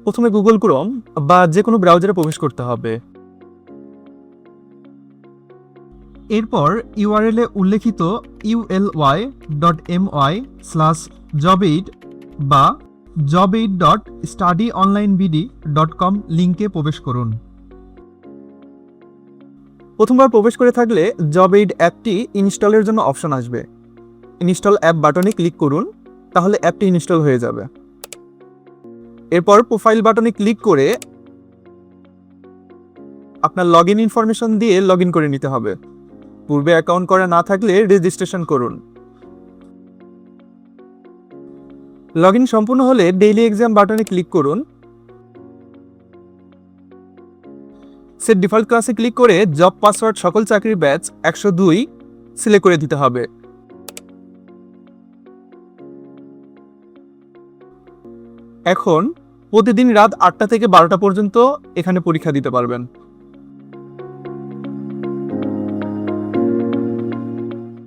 প্রথমে Google Chrome বা যে কোনো ব্রাউজারে প্রবেশ করতে হবে। এরপর ইউআরএল এ উল্লেখিত uly.my/jobaid বা jobaid.studyonlinebd.com লিংকে প্রবেশ করুন। প্রথমবার প্রবেশ করে থাকলে জবএইড অ্যাপটি ইনস্টলের জন্য অপশন আসবে। ইনস্টল অ্যাপ বাটনে ক্লিক করুন, তাহলে অ্যাপটি ইনস্টল হয়ে যাবে। এরপর প্রোফাইল বাটনে ক্লিক করে আপনার লগইন ইনফরমেশন দিয়ে লগইন করে নিতে হবে। পূর্বে অ্যাকাউন্ট করা না থাকলে রেজিস্ট্রেশন করুন। লগইন সম্পূর্ণ হলে ডেইলি এক্সাম বাটনে ক্লিক করুন। সেট ডিফল্ট ক্লাসে ক্লিক করে জব পাসওয়ার্ড সকল চাকরির ব্যাচ 102 সিলেক্ট করে দিতে হবে। এখন প্রতিদিন রাত 8টা থেকে 12টা পর্যন্ত এখানে পরীক্ষা দিতে পারবেন।